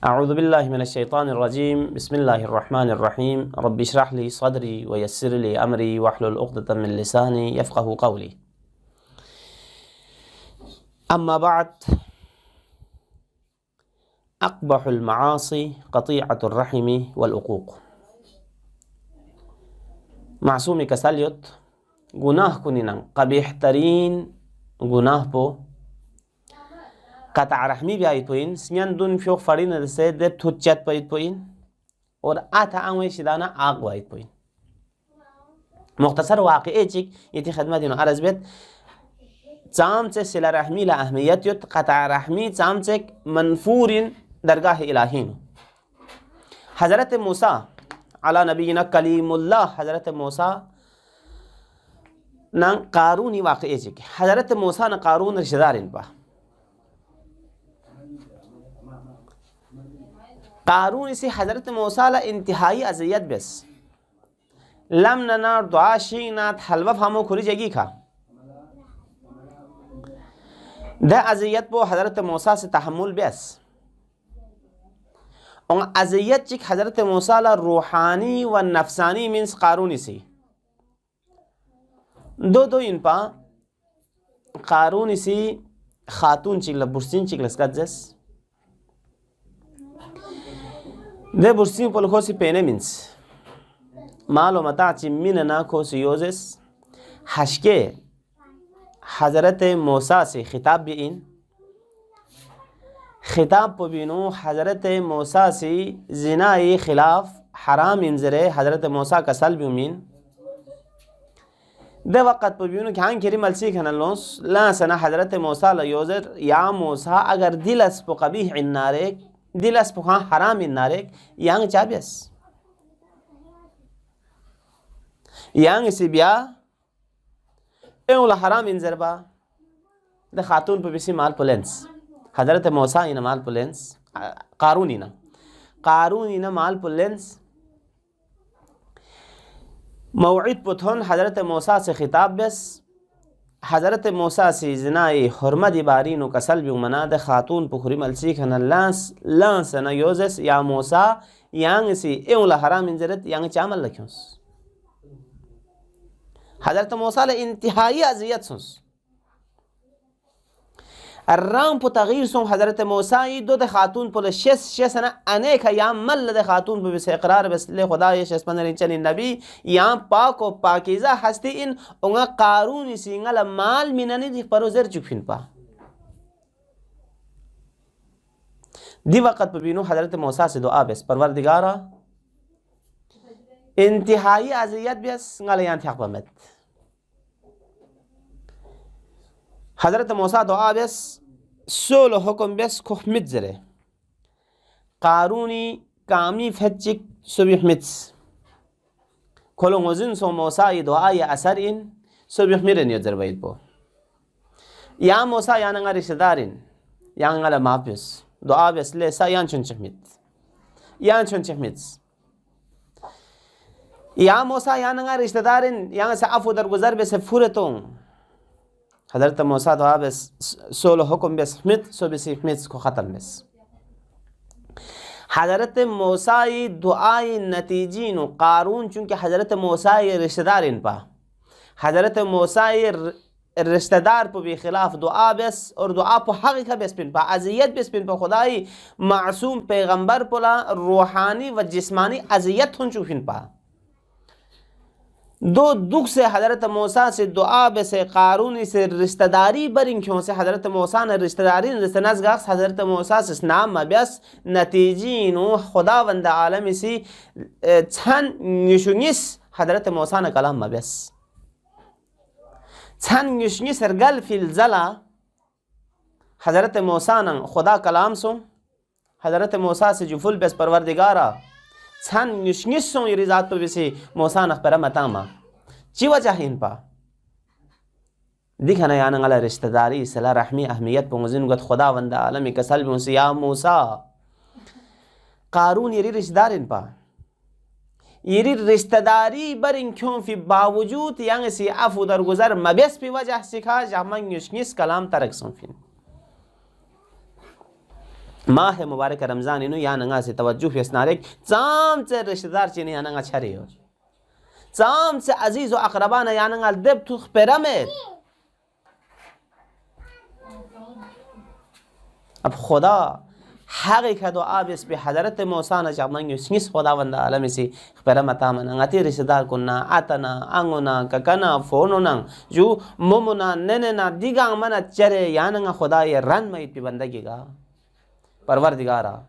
अऊज़ु बिल्लाहि मिनश्शैतानिर्रजीम बिस्मिल्लाहिर्रहमानिर्रहीम रब्बि इश्रह ली सदरी व यस्सिर ली अमरी वहलुल उक़दतम मिन लिसानी यफ़क़हू क़ौली। अम्मा बअद अक़बहुल मआसी क़तीअतुर रहिमी वल उक़ूक़। मासूमी कसलियत गुनाह कुनिनंग क़बीह गुनाह पो क़ता रहमी बियाइत पोइन सियान दुन फ्योक फड़ीन से दे थुच्चत पइत पोइन और आता आंवे शिदाना आग वाइत पोइन। मुख्तसर वाक़े चिक इति खदमत इन अर्ज़ बेत चाम से सिला रहमी ला अहमियत युत क़ता रहमी चाम से मनफूरिन दरगाह इलाहीन। हज़रत मूसा अला नबीना कलीमुल्लाह हज़रत मूसा न कारून वाक़े चिक हज़रत मूसा न कारून रिश्तेदार इन पा कारून इसी हज़रत मूसा ला इंतहाई अज़ियत बेस लम नना दुआ शीनात हलवा फामो खुरी जगी खा द अज़ियत वो हज़रत मूसा से तहम्मुल बेस और अज़ियत चिक हज़रत मूसा ला रूहानी व नफसानी मीन्स कारून इसी दो इन पा कारून इसी खातून चिकला बुर्सिन चिकला स्कज्जस दे बुर्सिन पोलखोसी पेने मीन्स मालो मता चिम्मिन ना खोसी योजेस हशके हज़रत मूसा से खिताब भी इन खिताब पबिनो हज़रत मूसा से ज़िनाई खिलाफ हराम इंजरे हज़रत मूसा का सल्ब उमीन दे वक़्त पबिनो क्या किरी मलसी खनलोस ला सना हज़रत मूसा ला योजर या मूसा अगर दिलस पो कबीह इन्नारे दिलस पो हराम इन्नारे यांग चाबियस यांग सिबिया एउला हराम इंजरबा द खातून पे बिसी माल पुलेंस हज़रत मूसा इन माल पुलेंस कारून इन माल पुलेंस मौइद पुथन हज़रत मूसा से खिताब बेस हज़रत मूसा से ज़िनाई हुर्मत बारीन कसल भी मना द खातून पुखरी मलसी खन लांस न योजस या मूसा यांग सी एउला हराम इंजरत यांग चामल लख्योस हज़रत मूसा ले इंतहाई अज़ियत सुस अर्राम पो तगीर सों हज़रत मूसा ई दो द खातून पो शेस न अनेक या मल द खातून पे से इकरार बस ले खुदा ये शेस पंदर चली नबी या पाक व पाकीज़ा हस्ती इन उंगा कारून सिंगल माल मिननी दिख परोजर चुफिन पा दी वक़्त पे बिनो हज़रत मूसा से दुआ बस परवरदिगारा इंतहाई अज़ियत बस ngale yan thiaq bamet हज़रत मूसा दुआ बस सोलो हुक्म बस खुखमित जरे कारूनी कामी फचिक सुबिह मित्स खोलो ngozin so मूसा ये दुआ ये असर इन सुबिह मिरन यजर बैत बो या मूसा या नंगा रिश्तेदारिन या ngala मापिस दुआ बस ले सा यान चुनचमित या मूसा या नंगा रिश्तेदारिन या से अफु दर गुजर बे से फुरतों हज़रत मूसा दुआ बस सोलो हुक्म बस मित सो बस मित को ख़त्म बस हज़रत मूसा ये दुआई नतीजी नो कारून चूँकि हज़रत मूसा ये रिश्तेदार इन पा हज़रत मूसा ये रिश्तेदार पो भी खिलाफ दुआ बस और दुआ पो हक़ का बस पिन पा अज़ियत बस पिन पा खुदाई मासूम पैगंबर पोला रूहानी व जिस्मानी अज़ियत हुन चुफिन पा दो दुख से हज़रत मूसा से दुआ बसे कारून से रिश्तेदारी बरिंख्यों से हज़रत मूसा ने रिश्तेदारी रिश्तेनाज़गास हज़रत मूसा से नाम मबस नतीजी नो खुदा वंद आलम इसी छन निशुनिस हज़रत मूसा ने कलाम मबस छन निशुनिस रगल फिल ज़ला हज़रत मूसा ने खुदा कलाम सो हज़रत मूसा से जुफुल बस परवरदिगारा छन निशुनिस सो ये रिज़ात तो बिसे मूसा ने पर मतामा ची वजह इन पा दिखना यान गला रिश्तेदारी सला रहमी अहमियत पोंजिन गत खुदा वंदा आलम कसल मुसी या मूसा कारून ये रिश्तेदार इन पा ये रिश्तेदारी बर इनक्यों फी बावजूद यांग सी अफु दर गुजर मबस पी वजह सिखा जामन निशुनिस कलाम तरक सोफिन माह मुबारक रमज़ान इनु या नंगा से तवज्जो फेसनारेक चाम से रिश्तेदार चीनी या नंगा छरे हो चाम से अजीज व अकरबान या नंगा देब तु पेरामेद अब खुदा حقی که دعا بس به حضرت موسی نجابنگ یسنیس خداوند عالم سی خبرمتا من انگتی رشدار کننا اتنا انگونا ککنا فونونا جو ممونا نننا دیگان من چره یاننگا خدای رن میت پی بندگی گا پروردگارا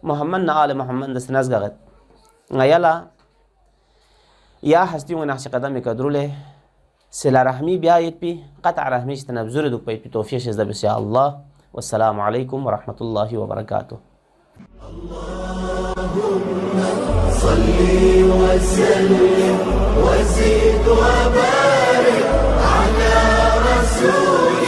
محمد نال محمد دستناز گغت غیلا یا هستی و نقش قدم کدروله سلا رحمی بیایت پی قطع رحمیش تنبزور دوک پی توفیق شزده بس یا الله والسلام عليكم ورحمة الله وبركاته. اللهم صل وسلم وزد وبارك على رسول